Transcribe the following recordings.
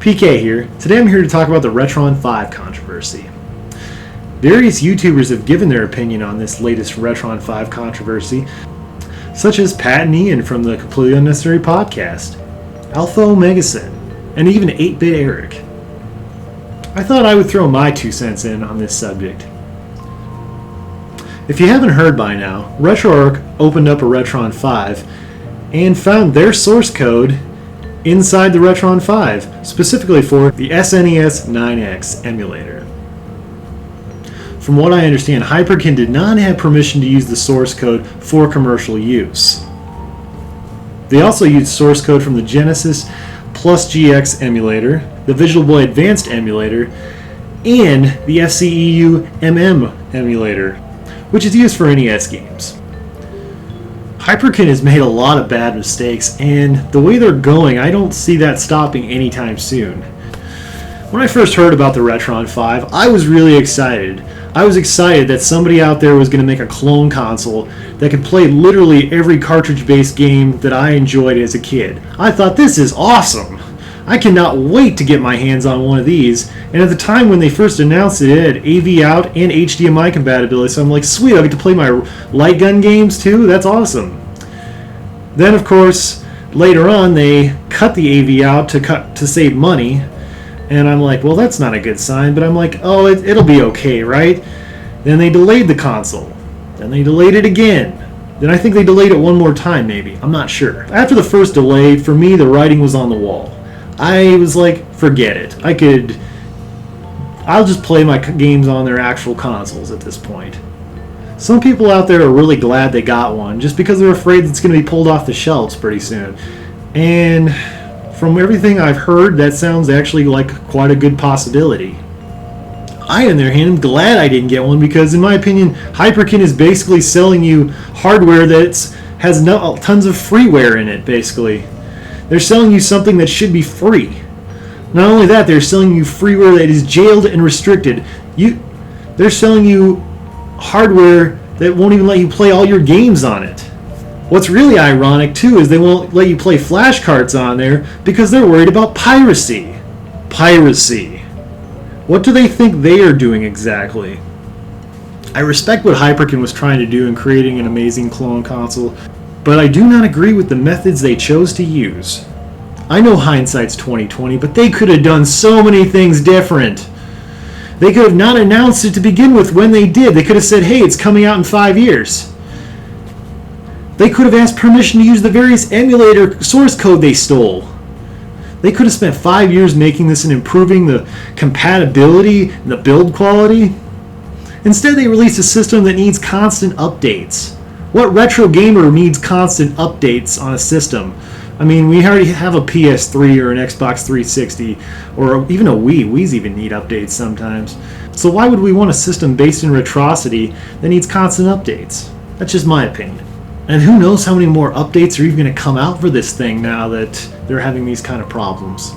PK here. Today I'm here to talk about the RetroN 5 controversy. Various YouTubers have given their opinion on this latest RetroN 5 controversy, such as Pat and Ian from the Completely Unnecessary podcast, Alpha Omega Sin, and even 8-Bit Eric. I thought I would throw my 2 cents in on this subject. If you haven't heard by now, RetroArch opened up a RetroN 5 and found their source code inside the RetroN 5, specifically for the SNES 9X emulator. From what I understand, Hyperkin did not have permission to use the source code for commercial use. They also used source code from the Genesis Plus GX emulator, the Visual Boy Advanced emulator, and the FCEU MM emulator, which is used for NES games. Hyperkin has made a lot of bad mistakes, and the way they're going, I don't see that stopping anytime soon. When I first heard about the RetroN 5, I was really excited. I was excited that somebody out there was going to make a clone console that could play literally every cartridge-based game that I enjoyed as a kid. I thought, this is awesome! I cannot wait to get my hands on one of these. And at the time when they first announced it, it had AV out and HDMI compatibility, so I'm like, sweet, I get to play my light gun games too? That's awesome. Then, of course, later on, they cut the AV out to save money. And I'm like, well, that's not a good sign, but I'm like, oh, it'll be okay, right? Then they delayed the console. Then they delayed it again. Then I think they delayed it one more time, maybe. I'm not sure. After the first delay, for me, the writing was on the wall. I was like, forget it. I'll just play my games on their actual consoles at this point. Some people out there are really glad they got one, just because they're afraid it's going to be pulled off the shelves pretty soon. And from everything I've heard, that sounds actually like quite a good possibility. I, on the other hand, am glad I didn't get one because, in my opinion, Hyperkin is basically selling you hardware that has tons of freeware in it, basically. They're selling you something that should be free. Not only that, they're selling you freeware that is jailed and restricted. They're selling you hardware that won't even let you play all your games on it. What's really ironic, too, is they won't let you play flashcards on there because they're worried about piracy. Piracy. What do they think they are doing exactly? I respect what Hyperkin was trying to do in creating an amazing clone console, but I do not agree with the methods they chose to use. I know hindsight's 20/20, but they could have done so many things different. They could have not announced it to begin with when they did. They could have said, hey, it's coming out in 5 years. They could have asked permission to use the various emulator source code they stole. They could have spent 5 years making this and improving the compatibility and the build quality. Instead, they released a system that needs constant updates. What retro gamer needs constant updates on a system? I mean, we already have a PS3 or an Xbox 360 or even a Wii. Wii's even need updates sometimes. So why would we want a system based in Retrocity that needs constant updates? That's just my opinion. And who knows how many more updates are even going to come out for this thing now that they're having these kind of problems.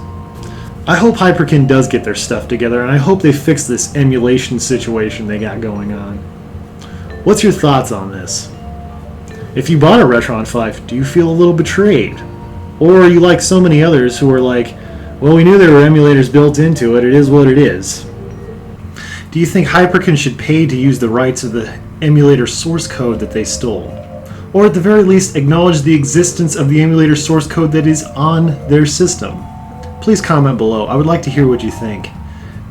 I hope Hyperkin does get their stuff together, and I hope they fix this emulation situation they got going on. What's your thoughts on this? If you bought a RetroN 5, do you feel a little betrayed? Or are you like so many others who are like, well, we knew there were emulators built into it, it is what it is? Do you think Hyperkin should pay to use the rights of the emulator source code that they stole? Or at the very least, acknowledge the existence of the emulator source code that is on their system? Please comment below. I would like to hear what you think.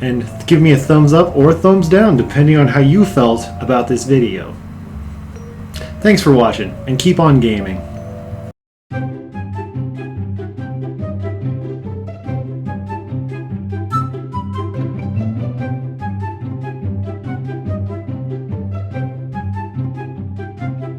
And give me a thumbs up or a thumbs down, depending on how you felt about this video. Thanks for watching, and keep on gaming.